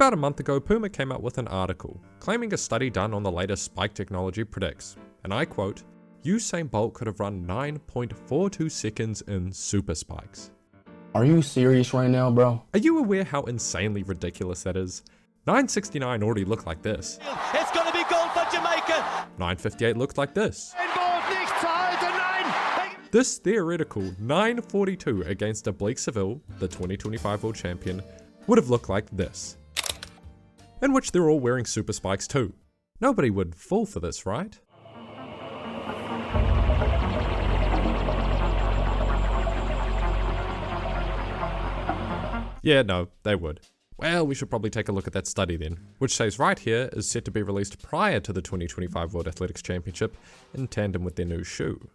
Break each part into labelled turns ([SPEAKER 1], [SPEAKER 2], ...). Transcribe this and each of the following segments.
[SPEAKER 1] About a month ago, Puma came out with an article claiming a study done on the latest spike technology predicts, and I quote, Usain Bolt could have run 9.42 seconds in super spikes.
[SPEAKER 2] Are you serious right now, bro?
[SPEAKER 1] Are you aware how insanely ridiculous that is? 9.69 already looked like this.
[SPEAKER 3] It's gonna be gold for Jamaica!
[SPEAKER 1] 9.58 looked like this.
[SPEAKER 3] Usain Bolt nicht zu halten, nein!
[SPEAKER 1] This theoretical 9.42 against Oblique Seville, the 2025 world champion, would have looked like this. In which they're all wearing super spikes too. Nobody would fall for this, right? Yeah, no, they would. Well, we should probably take a look at that study then, which says right here is set to be released prior to the 2025 World Athletics Championship in tandem with their new shoe.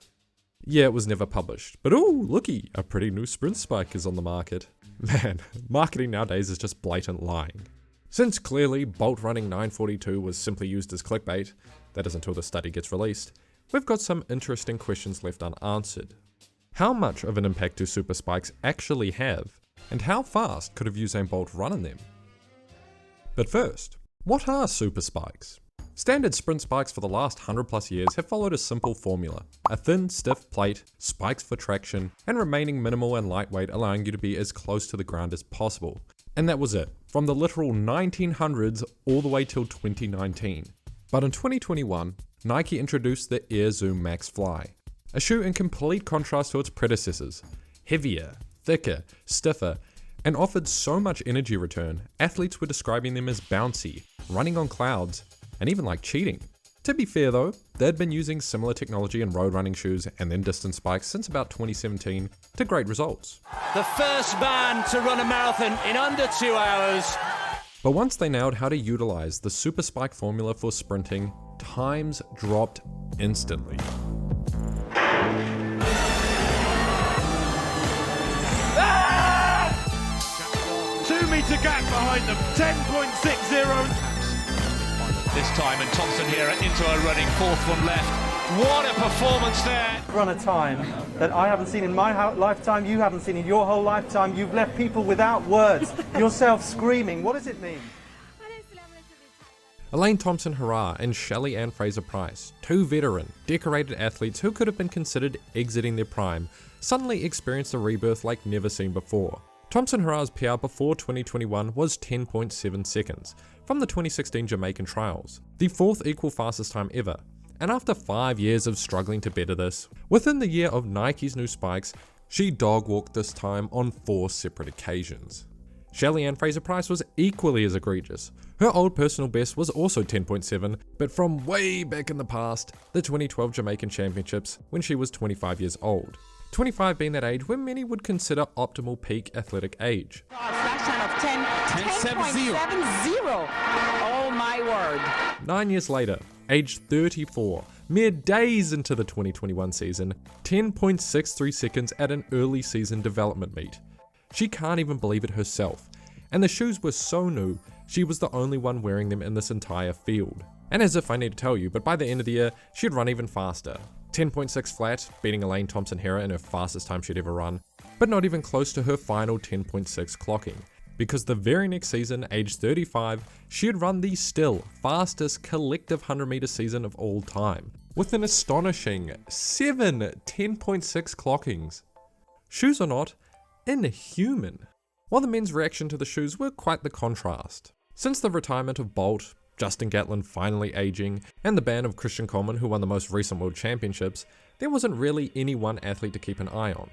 [SPEAKER 1] Yeah, it was never published, but ooh, looky, a pretty new sprint spike is on the market. Man, marketing nowadays is just blatant lying. Since clearly Bolt running 9.42 was simply used as clickbait, that is until the study gets released, we've got some interesting questions left unanswered. How much of an impact do super spikes actually have? And how fast could have Usain Bolt run in them? But first, what are super spikes? Standard sprint spikes for the last 100 plus years have followed a simple formula. A thin, stiff plate, spikes for traction, and remaining minimal and lightweight, allowing you to be as close to the ground as possible. And that was it, from the literal 1900s all the way till 2019. But in 2021, Nike introduced the Air Zoom Max Fly, a shoe in complete contrast to its predecessors. Heavier, thicker, stiffer, and offered so much energy return, athletes were describing them as bouncy, running on clouds, and even like cheating. To be fair though, they'd been using similar technology in road running shoes and then distance spikes since about 2017 to great results.
[SPEAKER 3] The first man to run a marathon in under 2 hours.
[SPEAKER 1] But once they nailed how to utilize the super spike formula for sprinting, times dropped instantly.
[SPEAKER 3] 2 metre gap behind them, 10.60. This time, and Thompson here into a running fourth from left. What a performance there!
[SPEAKER 4] Run a time that I haven't seen in my lifetime, you haven't seen in your whole lifetime. You've left people without words, yourself screaming. What does it mean?
[SPEAKER 1] Elaine Thompson-Herah and Shelley Ann Fraser-Pryce, two veteran, decorated athletes who could have been considered exiting their prime, suddenly experienced a rebirth like never seen before. Thompson-Herah's PR before 2021 was 10.7 seconds from the 2016 Jamaican trials, the fourth equal fastest time ever. And after 5 years of struggling to better this, within the year of Nike's new spikes, she dog-walked this time on 4 separate occasions. Shelley Ann Fraser-Pryce was equally as egregious. Her old personal best was also 10.7, but from way back in the past, the 2012 Jamaican Championships, when she was 25 years old. 25 being that age where many would consider optimal peak athletic age.
[SPEAKER 5] Flash time of 10.70. Oh my word.
[SPEAKER 1] 9 years later, age 34, mere days into the 2021 season, 10.63 seconds at an early season development meet. She can't even believe it herself, and the shoes were so new, she was the only one wearing them in this entire field. And as if I need to tell you, but by the end of the year, she'd run even faster. 10.6 flat, beating Elaine Thompson-Herah in her fastest time she'd ever run, but not even close to her final 10.6 clocking, because the very next season, age 35, she had run the still fastest collective 100 meter season of all time, with an astonishing 7 10.6 clockings. Shoes or not, inhuman. While the men's reaction to the shoes were quite the contrast. Since the retirement of Bolt, Justin Gatlin finally aging, and the ban of Christian Coleman, who won the most recent World Championships, there wasn't really any one athlete to keep an eye on.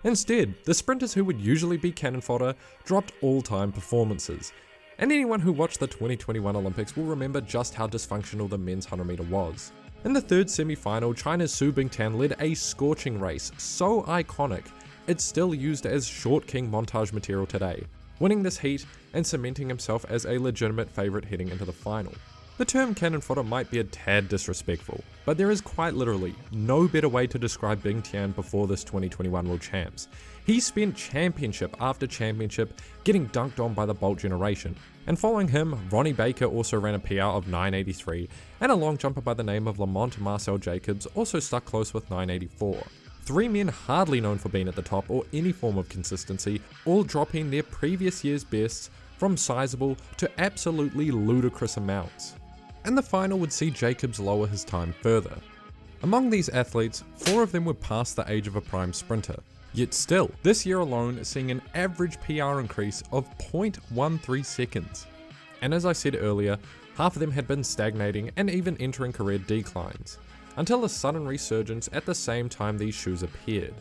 [SPEAKER 1] Instead, the sprinters who would usually be cannon fodder dropped all-time performances, and anyone who watched the 2021 Olympics will remember just how dysfunctional the men's 100 meter was. In the third semi-final, China's Su Bingtian led a scorching race so iconic, it's still used as short king montage material today, winning this heat and cementing himself as a legitimate favourite heading into the final. The term cannon fodder might be a tad disrespectful, but there is quite literally no better way to describe Bingtian before this 2021 World Champs. He spent championship after championship getting dunked on by the Bolt generation, and following him, Ronnie Baker also ran a PR of 9.83, and a long jumper by the name of Lamont Marcel Jacobs also stuck close with 9.84. 3 men hardly known for being at the top or any form of consistency, all dropping their previous year's bests from sizable to absolutely ludicrous amounts. And the final would see Jacobs lower his time further. Among these athletes, 4 of them were past the age of a prime sprinter. Yet still, this year alone seeing an average PR increase of 0.13 seconds. And as I said earlier, half of them had been stagnating and even entering career declines, until a sudden resurgence at the same time these shoes appeared.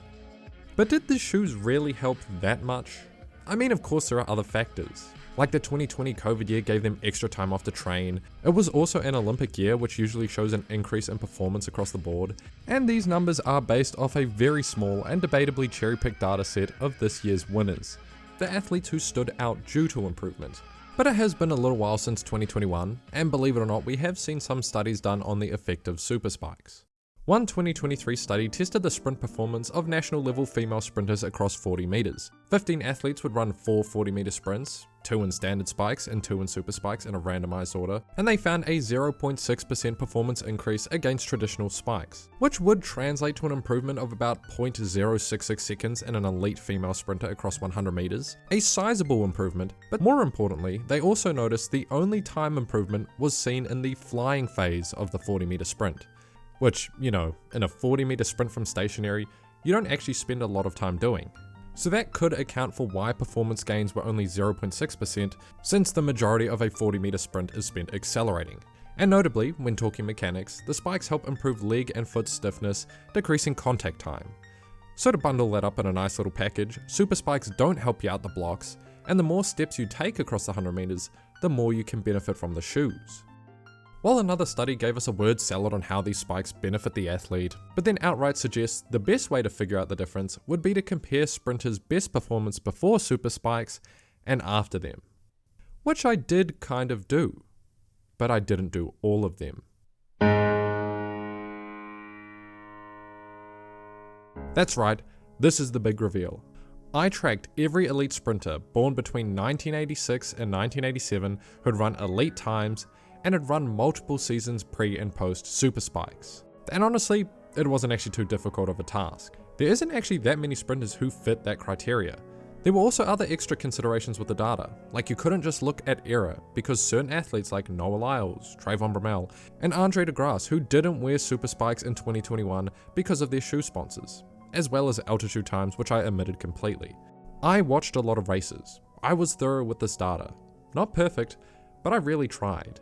[SPEAKER 1] But did the shoes really help that much? I mean, of course there are other factors. Like the 2020 COVID year gave them extra time off to train. It was also an Olympic year, which usually shows an increase in performance across the board. And these numbers are based off a very small and debatably cherry-picked data set of this year's winners, the athletes who stood out due to improvement. But it has been a little while since 2021, and believe it or not, we have seen some studies done on the effect of super spikes. One 2023 study tested the sprint performance of national level female sprinters across 40 meters. 15 athletes would run 4 40-meter sprints, 2 in standard spikes and 2 in super spikes in a randomized order, and they found a 0.6% performance increase against traditional spikes, which would translate to an improvement of about 0.066 seconds in an elite female sprinter across 100 meters, a sizable improvement, but more importantly, they also noticed the only time improvement was seen in the flying phase of the 40-meter sprint. Which, you know, in a 40-meter sprint from stationary, you don't actually spend a lot of time doing. So that could account for why performance gains were only 0.6%, since the majority of a 40-meter sprint is spent accelerating. And notably, when talking mechanics, the spikes help improve leg and foot stiffness, decreasing contact time. So to bundle that up in a nice little package, super spikes don't help you out the blocks, and the more steps you take across the 100 meters, the more you can benefit from the shoes. While another study gave us a word salad on how these spikes benefit the athlete, but then outright suggests the best way to figure out the difference would be to compare sprinters' best performance before super spikes and after them. Which I did kind of do, but I didn't do all of them. That's right, this is the big reveal. I tracked every elite sprinter born between 1986 and 1987 who'd run elite times and had run multiple seasons pre and post super spikes. And honestly, it wasn't actually too difficult of a task. There isn't actually that many sprinters who fit that criteria. There were also other extra considerations with the data, like you couldn't just look at error, because certain athletes like Noah Lyles, Trayvon Bromell, and Andre DeGrasse who didn't wear super spikes in 2021 because of their shoe sponsors, as well as altitude times, which I omitted completely. I watched a lot of races. I was thorough with this data. Not perfect, but I really tried.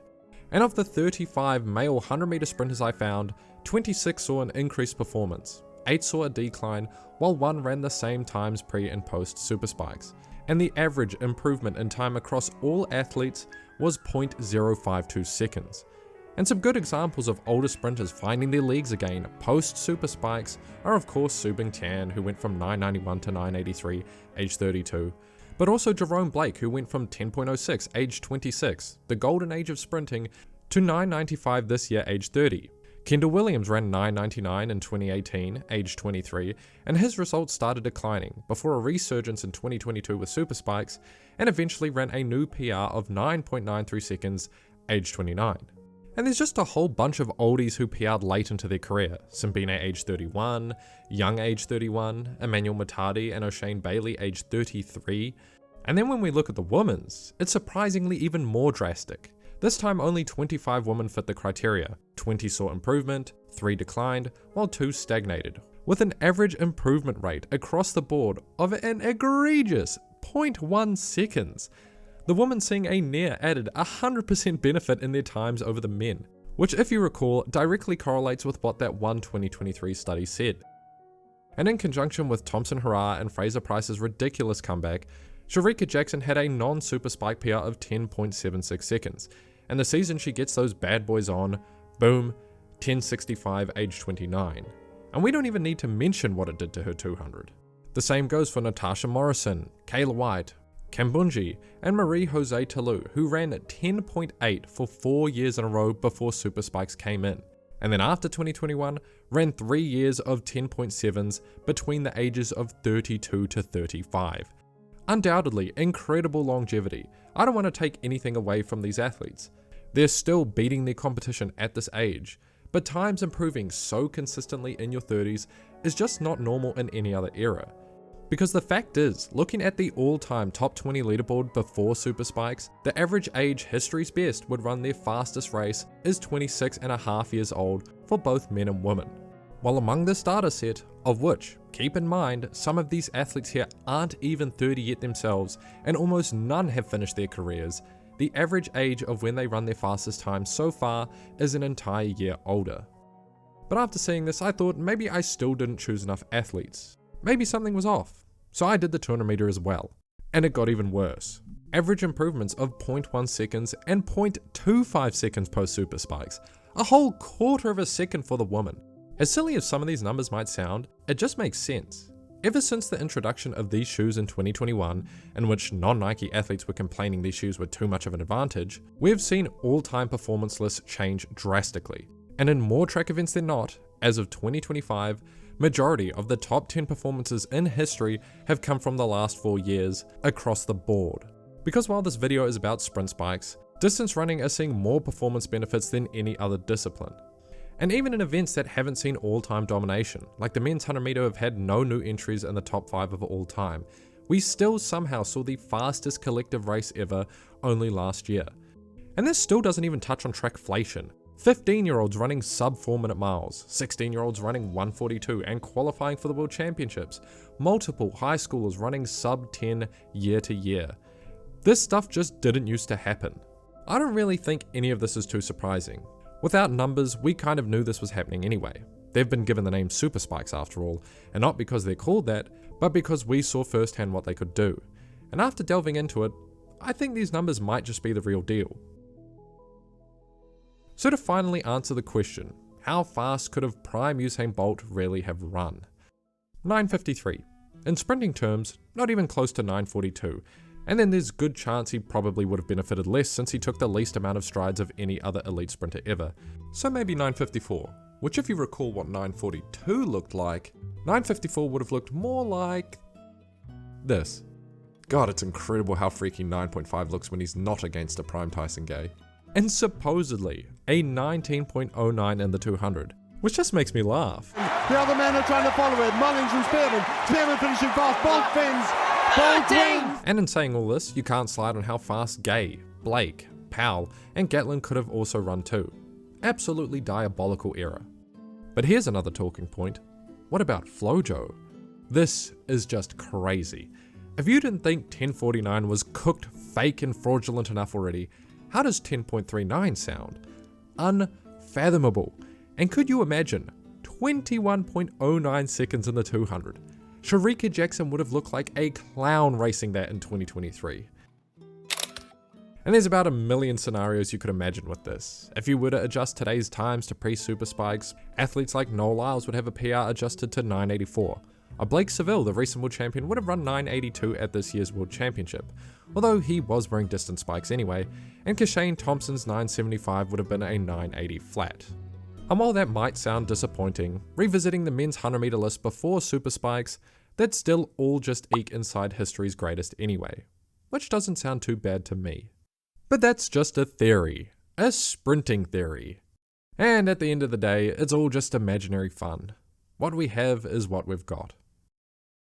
[SPEAKER 1] And of the 35 male 100-meter sprinters I found, 26 saw an increased performance, 8 saw a decline, while 1 ran the same times pre and post super spikes. And the average improvement in time across all athletes was 0.052 seconds. And some good examples of older sprinters finding their legs again post super spikes are of course Su Bingtian, who went from 991 to 983, age 32. But also Jerome Blake, who went from 10.06, age 26, the golden age of sprinting, to 995 this year, age 30. Kendall Williams ran 999 in 2018, age 23, and his results started declining before a resurgence in 2022 with super spikes, and eventually ran a new PR of 9.93 seconds, age 29. And there's just a whole bunch of oldies who PR'd late into their career. Simbine age 31, Young age 31, Emmanuel Matadi and O'Shane Bailey age 33. And then when we look at the women's, it's surprisingly even more drastic. This time only 25 women fit the criteria. 20 saw improvement, 3 declined, while 2 stagnated, with an average improvement rate across the board of an egregious 0.1 seconds. The women seeing a near added 100% benefit in their times over the men, which if you recall directly correlates with what that one 2023 study said. And in conjunction with Thompson Herah and Fraser Price's ridiculous comeback, Sharika Jackson had a non-super spike PR of 10.76 seconds, and the season she gets those bad boys on, boom, 1065 age 29. And we don't even need to mention what it did to her 200. The same goes for Natasha Morrison, Kayla White, Kambunji, and Marie-Jose Talou, who ran 10.8 for 4 years in a row before super spikes came in. And then after 2021, ran 3 years of 10.7s between the ages of 32 to 35. Undoubtedly, incredible longevity. I don't want to take anything away from these athletes. They're still beating their competition at this age, but times improving so consistently in your 30s is just not normal in any other era. Because the fact is, looking at the all-time top 20 leaderboard before Super Spikes, the average age history's best would run their fastest race is 26.5 years old for both men and women. While among this data set, of which, keep in mind, some of these athletes here aren't even 30 yet themselves, and almost none have finished their careers, the average age of when they run their fastest time so far is an entire year older. But after seeing this, I thought maybe I still didn't choose enough athletes. Maybe something was off. So I did the 200 meter as well. And it got even worse. Average improvements of 0.1 seconds and 0.25 seconds post Super Spikes. A whole quarter of a second for the woman. As silly as some of these numbers might sound, it just makes sense. Ever since the introduction of these shoes in 2021, in which non-Nike athletes were complaining these shoes were too much of an advantage, we've seen all-time performance lists change drastically. And in more track events than not, as of 2025, majority of the top 10 performances in history have come from the last 4 years across the board. Because while this video is about sprint spikes, distance running is seeing more performance benefits than any other discipline. And even in events that haven't seen all-time domination, like the men's 100 meter have had no new entries in the top 5 of all time, we still somehow saw the fastest collective race ever only last year. And this still doesn't even touch on trackflation. 15-year-olds running sub 4-minute miles, 16-year-olds running 1:42 and qualifying for the World Championships, multiple high schoolers running sub 10 year to year. This stuff just didn't used to happen. I don't really think any of this is too surprising. Without numbers, we kind of knew this was happening anyway. They've been given the name Super Spikes after all, and not because they're called that, but because we saw firsthand what they could do. And after delving into it, I think these numbers might just be the real deal. So to finally answer the question, how fast could have prime Usain Bolt really have run? 9:53. In sprinting terms, not even close to 9:42, and then there's good chance he probably would have benefited less since he took the least amount of strides of any other elite sprinter ever. So maybe 9:54, which if you recall what 9:42 looked like, 9:54 would have looked more like this. God, it's incredible how freaky 9.5 looks when he's not against a prime Tyson Gay. And supposedly a 19.09 in the 200, which just makes me laugh.
[SPEAKER 6] The other men are trying to follow it. Mullings and Spearman finishing fast. Bolt fins. Bolt wins.
[SPEAKER 1] And in saying all this, you can't slide on how fast Gay, Blake, Powell, and Gatlin could have also run too. Absolutely diabolical error. But here's another talking point. What about Flojo? This is just crazy. If you didn't think 10:49 was cooked, fake, and fraudulent enough already, how does 10.39 sound? Unfathomable. And could you imagine 21.09 seconds in the 200? Sharika Jackson would have looked like a clown racing that in 2023. And there's about a million scenarios you could imagine with this. If you were to adjust today's times to pre-Super Spikes, athletes like Noel Lyles would have a PR adjusted to 9:84. A Blake Seville, the recent world champion, would have run 9:82 at this year's world championship, although he was wearing distance spikes anyway, and Kashane Thompson's 9:75 would have been a 9:80 flat. And while that might sound disappointing, revisiting the men's 100 meter list before Super Spikes, they'd still all just eke inside history's greatest anyway, which doesn't sound too bad to me. But that's just a theory, a sprinting theory. And at the end of the day, it's all just imaginary fun. What we have is what we've got.